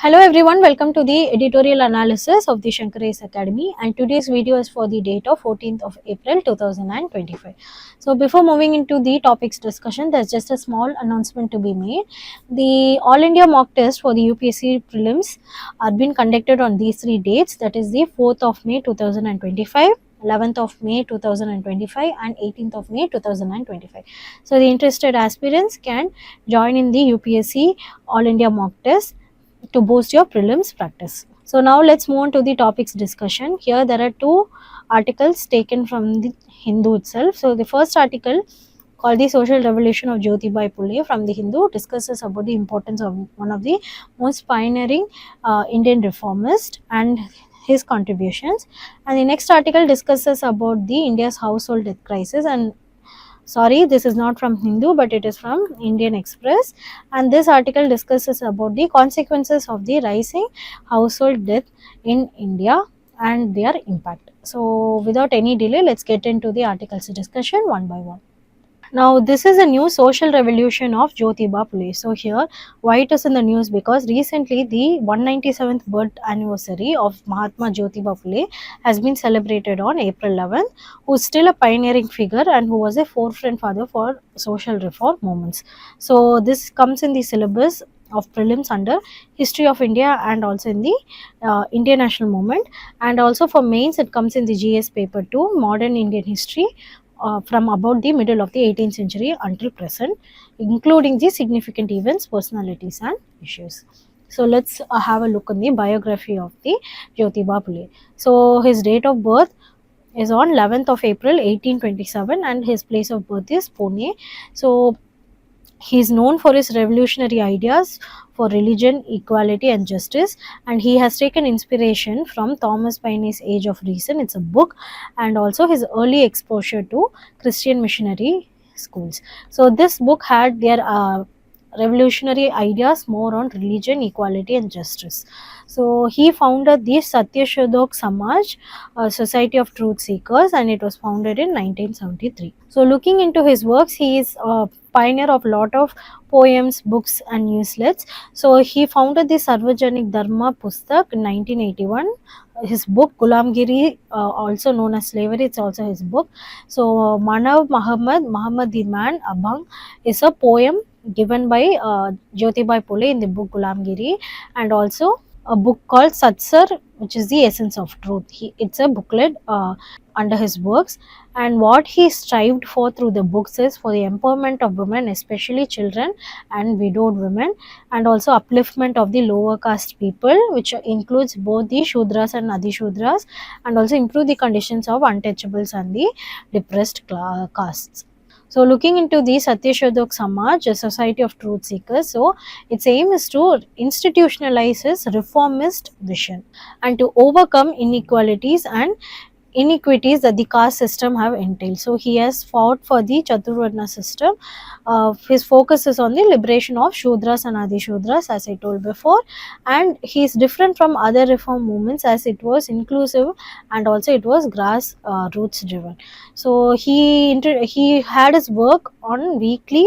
Hello everyone, welcome to the editorial analysis of the Shankar IAS Academy, and today's video is for the date of 14th of April 2025. So before moving into the topics discussion, there's just a small announcement to be made. The All India mock test for the UPSC prelims are being conducted on these three dates, that is the 4th of May 2025, 11th of May 2025 and 18th of May 2025. So the interested aspirants can join in the UPSC All India mock test to boost your prelims practice. So now let's move on to the topics discussion. Here there are two articles taken from the Hindu itself. So the first article, called The Social Revolution of Jyotiba Phule from the Hindu, discusses about the importance of one of the most pioneering Indian reformist and his contributions. And the next article discusses about the India's household death crisis, and sorry, this is not from Hindu but it is from Indian Express, and this article discusses about the consequences of the rising household death in India and their impact. So without any delay, let's get into the articles discussion one by one. Now, this is a new social revolution of Jyotiba Phule. So here, why it is in the news? Because recently the 197th birth anniversary of Mahatma Jyotiba Phule has been celebrated on April 11th, who is still a pioneering figure and who was a forefront father for social reform movements. So this comes in the syllabus of prelims under History of India and also in the Indian National Movement, and also for mains it comes in the GS paper 2, Modern Indian History, from about the middle of the 18th century until present, including the significant events, personalities and issues. So let's have a look on the biography of the Jyotiba Phule. So his date of birth is on 11th of April 1827 and his place of birth is Pune. So he is known for his revolutionary ideas for religion, equality and justice, and he has taken inspiration from Thomas Paine's Age of Reason, it's a book, and also his early exposure to Christian missionary schools. So this book had their revolutionary ideas more on religion, equality and justice. So he founded the Satyashodhak Samaj, a society of truth seekers, and it was founded in 1973. So looking into his works, he is a pioneer of lot of poems, books and newsletters. So he founded the Sarvajanik Dharma Pustak in 1981. His book Gulamgiri, also known as slavery, it's also his book. So Manav Muhammad the Man Abhang is a poem given by Jyotiba Phule in the book Gulamgiri, and also a book called Satsar, which is the essence of truth. It's a booklet under his works, and what he strived for through the books is for the empowerment of women, especially children and widowed women, and also upliftment of the lower caste people, which includes both the Shudras and Adishudras, and also improve the conditions of untouchables and the depressed castes. So looking into the Satyashodhak Samaj, a society of truth seekers, so its aim is to institutionalize his reformist vision and to overcome inequalities and iniquities that the caste system have entailed. So he has fought for the Chaturvarna system. His focus is on the liberation of Shudras and Adishudras, as I told before, and he is different from other reform movements as it was inclusive and also it was grass roots driven. So he had his work on weekly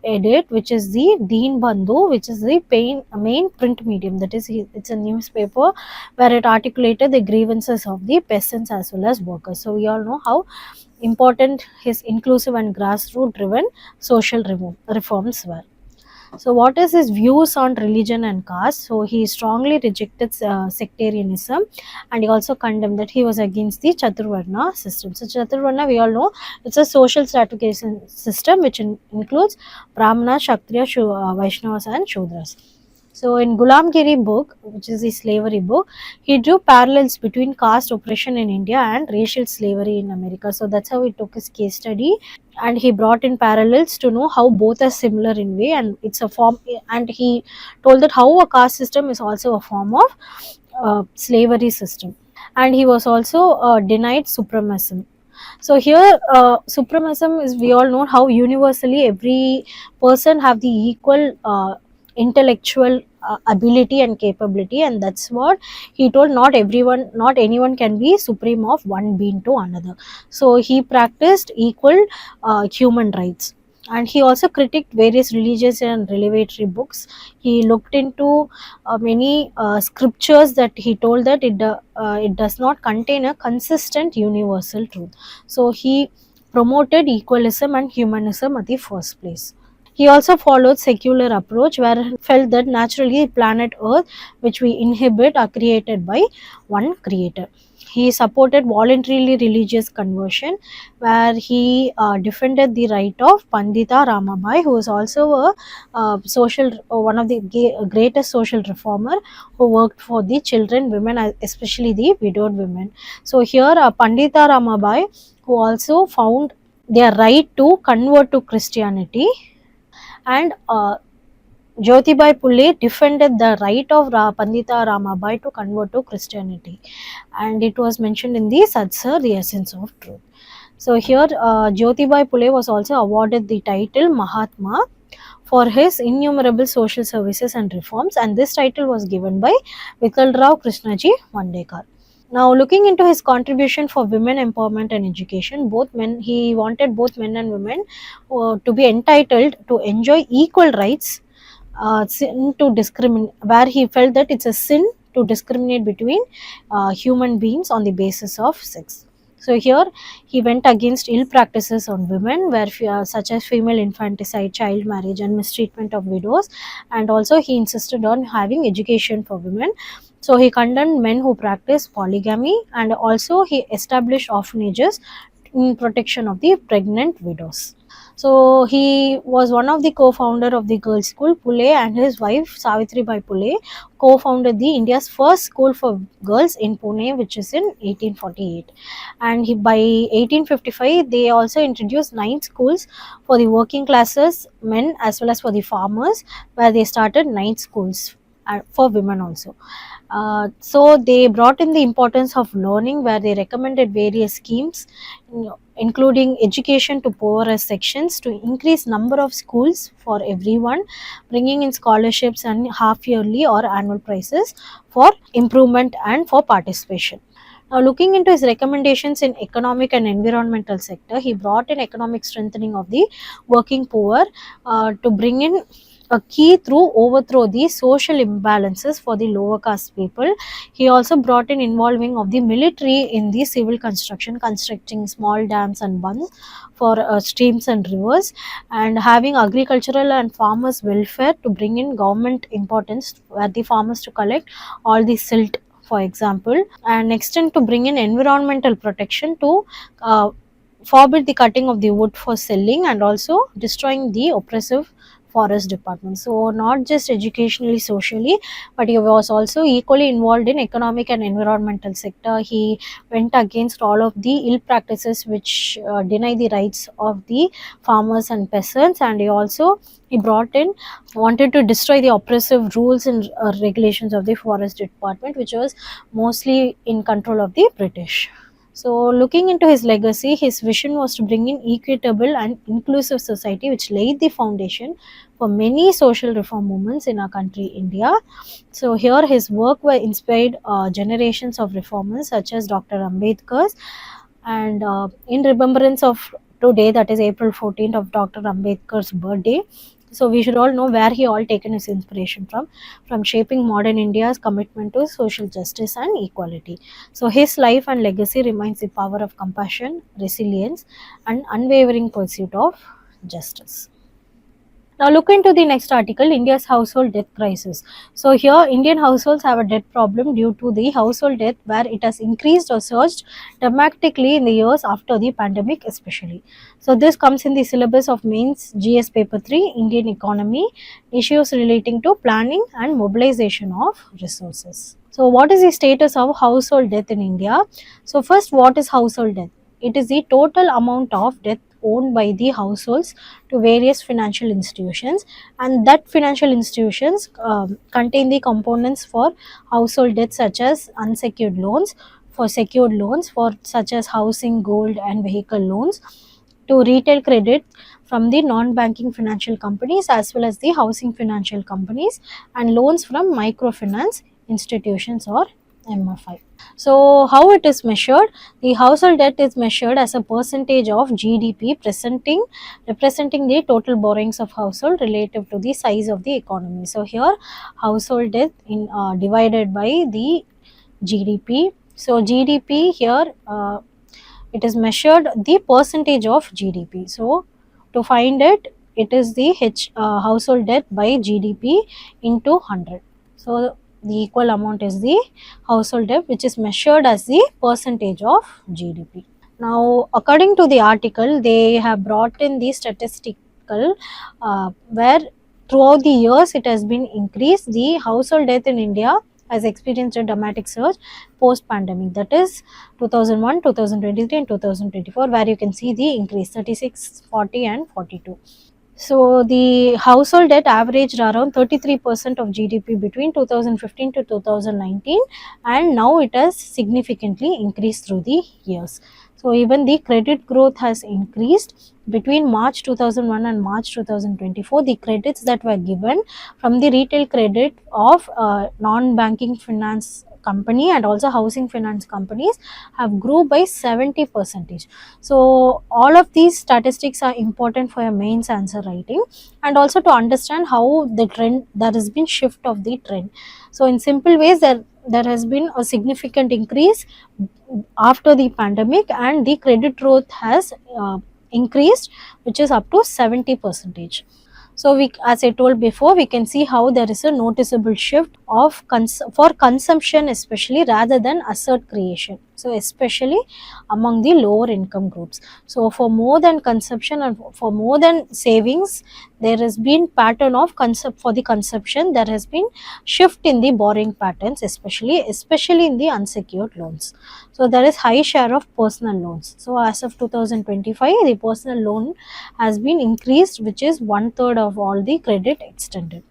edit, which is the Deen Bandhu, which is the main print medium, that is it's a newspaper where it articulated the grievances of the peasants as well as workers. So we all know how important his inclusive and grassroots driven social reforms were. So what is his views on religion and caste? So he strongly rejected sectarianism, and he also condemned that he was against the Chaturvarna system. So Chaturvarna, we all know, it's a social stratification system which includes Brahmana, Kshatriya, Vaishnavas and Shudras. So in Gulamgiri book, which is the slavery book, he drew parallels between caste oppression in India and racial slavery in America. So that's how he took his case study, and he brought in parallels to know how both are similar in way, and it's a form, and he told that how a caste system is also a form of slavery system, and he was also denied supremacism. So here supremacism is, we all know how universally every person have the equal intellectual ability and capability, and that's what he told, not anyone can be supreme of one being to another. So he practiced equal human rights, and he also critiqued various religious and revelatory books. He looked into many scriptures that he told that it does not contain a consistent universal truth. So he promoted equalism and humanism at the first place. He also followed secular approach where he felt that naturally planet Earth which we inhabit are created by one creator. He supported voluntarily religious conversion where he defended the right of Pandita Ramabai, who is also a one of the greatest social reformer who worked for the children, women, especially the widowed women. So here Pandita Ramabai, who also found their right to convert to Christianity, and Jyotiba Phule defended the right of Pandita Ramabai to convert to Christianity, and it was mentioned in the Satsar, the essence of truth. So here Jyotiba Phule was also awarded the title Mahatma for his innumerable social services and reforms, and this title was given by Vithalrao Krishnaji Vandekar. Now, looking into his contribution for women empowerment and education, he wanted both men and women to be entitled to enjoy equal rights, sin to discriminate, where he felt that it's a sin to discriminate between human beings on the basis of sex. So here he went against ill practices on women, where such as female infanticide, child marriage, and mistreatment of widows, and also he insisted on having education for women. So he condemned men who practice polygamy, and also he established orphanages in protection of the pregnant widows. So he was one of the co-founder of the girls' school. Phule and his wife Savitribai Phule co-founded the India's first school for girls in Pune, which is in 1848. And by 1855, they also introduced 9 schools for the working classes, men as well as for the farmers, where they started 9 schools for women also. So they brought in the importance of learning, where they recommended various schemes, including education to poorer sections, to increase number of schools for everyone, bringing in scholarships and half yearly or annual prizes for improvement and for participation. Now, looking into his recommendations in economic and environmental sector, he brought in economic strengthening of the working poor to bring in a key through overthrow the social imbalances for the lower caste people. He also brought in involving of the military in the civil construction, constructing small dams and bunds for streams and rivers, and having agricultural and farmers welfare to bring in government importance, where the farmers to collect all the silt, for example, and extend to bring in environmental protection to forbid the cutting of the wood for selling, and also destroying the oppressive forest department. So not just educationally, socially, but he was also equally involved in economic and environmental sector. He went against all of the ill practices which deny the rights of the farmers and peasants, and he brought in, wanted to destroy the oppressive rules and regulations of the forest department, which was mostly in control of the British. So, looking into his legacy, his vision was to bring in equitable and inclusive society, which laid the foundation for many social reform movements in our country, India. So, here his work were inspired generations of reformers such as Dr. Ambedkar's, and in remembrance of today, that is April 14th of Dr. Ambedkar's birthday. So we should all know where he all taken his inspiration from shaping modern India's commitment to social justice and equality. So his life and legacy remains the power of compassion, resilience, and unwavering pursuit of justice. Now look into the next article, India's household debt crisis. So here Indian households have a debt problem due to the household debt, where it has increased or surged dramatically in the years after the pandemic especially. So this comes in the syllabus of mains GS paper 3, Indian economy, issues relating to planning and mobilization of resources. So what is the status of household debt in India? So first, what is household debt? It is the total amount of debt owned by the households to various financial institutions, and that financial institutions contain the components for household debt such as unsecured loans, for secured loans for such as housing, gold and vehicle loans, to retail credit from the non-banking financial companies as well as the housing financial companies, and loans from microfinance institutions or MFI. So how it is measured? The household debt is measured as a percentage of GDP representing the total borrowings of household relative to the size of the economy. So here household debt in divided by the GDP. So GDP here it is measured the percentage of GDP. So to find it, it is the household debt by GDP into 100. So the equal amount is the household debt, which is measured as the percentage of GDP. Now, according to the article, they have brought in the statistical where throughout the years it has been increased. The household debt in India has experienced a dramatic surge post pandemic, that is 2001, 2023 and 2024, where you can see the increase 36, 40 and 42. So the household debt averaged around 33% of GDP between 2015 to 2019, and now it has significantly increased through the years. So even the credit growth has increased between March 2001 and March 2024. The credits that were given from the retail credit of non-banking finance company and also housing finance companies have grew by 70%. So all of these statistics are important for your mains answer writing, and also to understand how the trend, there has been shift of the trend. So in simple ways, there has been a significant increase after the pandemic, and the credit growth has increased, which is up to 70%. So we, as I told before, we can see how there is a noticeable shift of for consumption especially rather than asset creation. So especially among the lower income groups. So for more than consumption and for more than savings, there has been pattern of for the consumption, there has been shift in the borrowing patterns, especially in the unsecured loans. So there is high share of personal loans. So as of 2025, the personal loan has been increased, which is 1/3 of all the credit extended.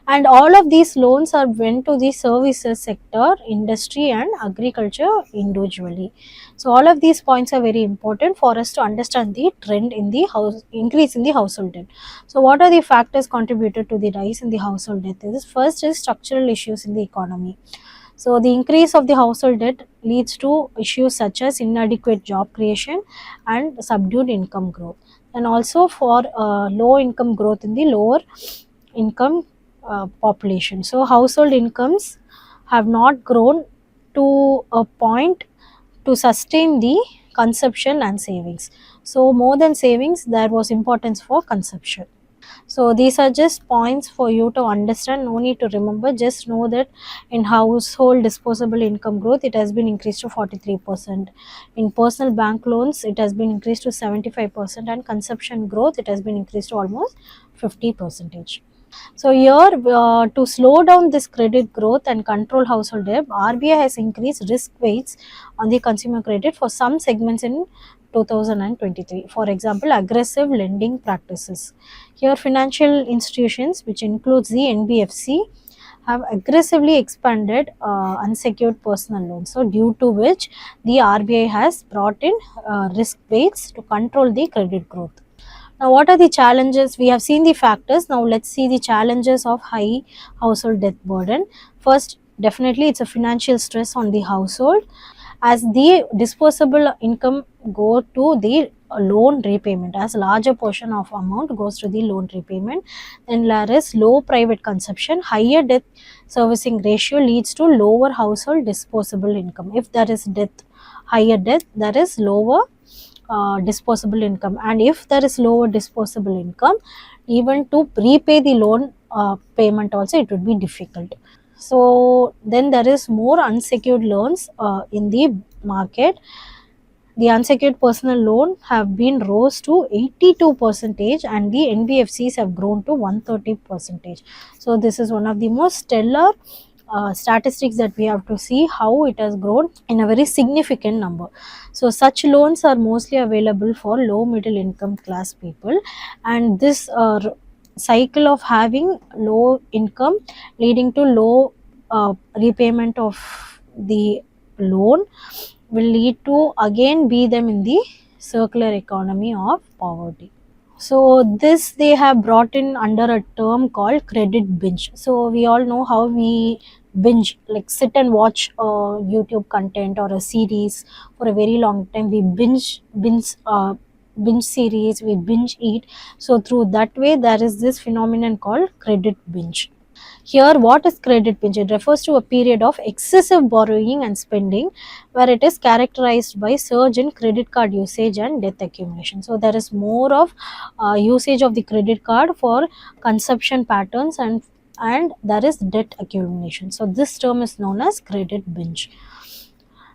And all of these loans are went to the services sector, industry and agriculture individually. So all of these points are very important for us to understand the trend in the increase in the household debt. So what are the factors contributed to the rise in the household debt? First is structural issues in the economy. So the increase of the household debt leads to issues such as inadequate job creation and subdued income growth, and also for low income growth in the lower income population. So household incomes have not grown to a point to sustain the consumption and savings. So more than savings, there was importance for consumption. So these are just points for you to understand. No need to remember. Just know that in household disposable income growth, it has been increased to 43%. In personal bank loans, it has been increased to 75%, and consumption growth, it has been increased to almost 50%. So here, to slow down this credit growth and control household debt, RBI has increased risk weights on the consumer credit for some segments in 2023. For example, aggressive lending practices. Here, financial institutions, which includes the NBFC, have aggressively expanded unsecured personal loans. So due to which the RBI has brought in risk weights to control the credit growth. Now, what are the challenges? We have seen the factors. Now, let's see the challenges of high household debt burden. First, definitely it's a financial stress on the household, as the disposable income go to the loan repayment, as larger portion of amount goes to the loan repayment. Then there is low private consumption. Higher debt servicing ratio leads to lower household disposable income. If there is higher debt, there is lower disposable income, and if there is lower disposable income, even to repay the loan payment also, it would be difficult. So then there is more unsecured loans in the market. The unsecured personal loan have been rose to 82%, and the NBFCs have grown to 130%. So this is one of the most stellar statistics that we have to see how it has grown in a very significant number. So such loans are mostly available for low middle income class people, and this cycle of having low income leading to low repayment of the loan will lead to again be them in the circular economy of poverty. So this they have brought in under a term called credit binge. So we all know how we binge, like sit and watch YouTube content or a series for a very long time. We binge series, we binge eat. So through that way, there is this phenomenon called credit binge. Here, what is credit binge? It refers to a period of excessive borrowing and spending where it is characterized by surge in credit card usage and debt accumulation. So, there is more of usage of the credit card for consumption patterns, and there is debt accumulation. So, this term is known as credit binge.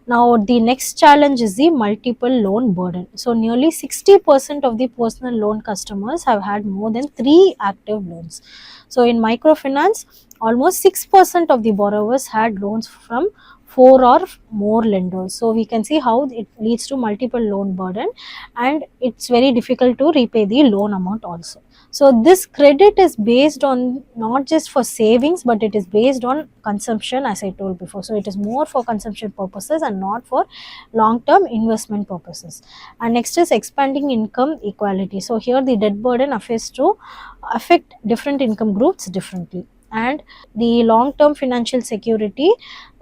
Now, the next challenge is the multiple loan burden. So, nearly 60% of the personal loan customers have had more than 3 active loans. So, in microfinance, almost 6% of the borrowers had loans from 4 or more lenders. So, we can see how it leads to multiple loan burden, and it's very difficult to repay the loan amount also. So, this credit is based on not just for savings, but it is based on consumption, as I told before. So, it is more for consumption purposes and not for long term investment purposes. And next is expanding income equality. So, here the debt burden affects to affect different income groups differently, and the long term financial security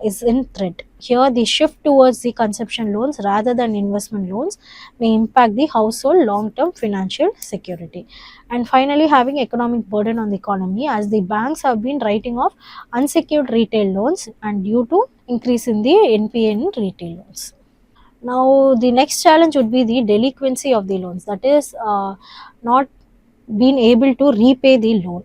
is in threat. Here, the shift towards the consumption loans rather than investment loans may impact the household long term financial security. And finally, having economic burden on the economy, as the banks have been writing off unsecured retail loans and due to increase in the NPA in retail loans. Now, the next challenge would be the delinquency of the loans, that is, not being able to repay the loan.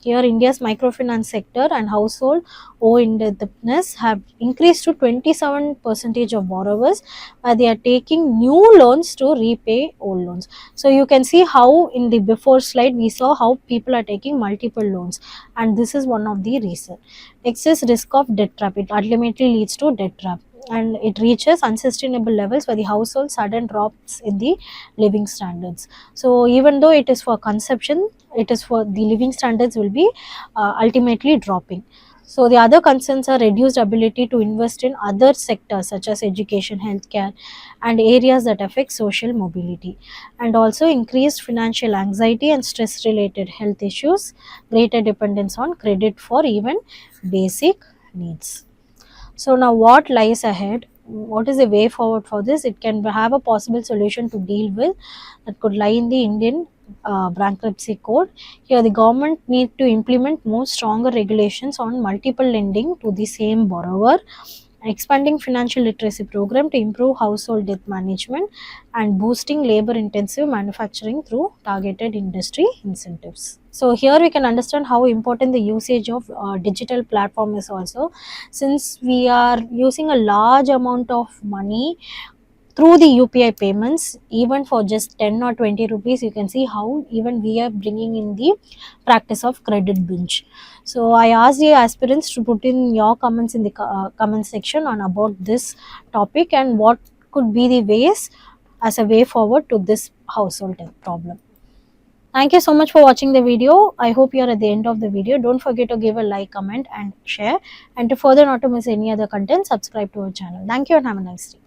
Here, India's microfinance sector and household indebtedness have increased to 27% of borrowers, where they are taking new loans to repay old loans. So, you can see how in the before slide we saw how people are taking multiple loans, and this is one of the reasons. Next is risk of debt trap. It ultimately leads to debt trap, and it reaches unsustainable levels where the household sudden drops in the living standards. So, even though it is for consumption, it is for the living standards will be ultimately dropping. So, the other concerns are reduced ability to invest in other sectors such as education, healthcare, and areas that affect social mobility, and also increased financial anxiety and stress related health issues, greater dependence on credit for even basic needs. So, now what lies ahead? What is the way forward for this? It can have a possible solution to deal with that could lie in the Indian bankruptcy code. Here, the government need to implement more stronger regulations on multiple lending to the same borrower, expanding financial literacy program to improve household debt management, and boosting labor intensive manufacturing through targeted industry incentives. So here we can understand how important the usage of digital platform is also, since we are using a large amount of money through the UPI payments, even for just 10 or 20 rupees, you can see how even we are bringing in the practice of credit binge. So I asked the aspirants to put in your comments in the comment section on about this topic and what could be the ways as a way forward to this household debt problem. Thank you so much for watching the video. I hope you are at the end of the video. Don't forget to give a like, comment and share. And to further not to miss any other content, subscribe to our channel. Thank you and have a nice day.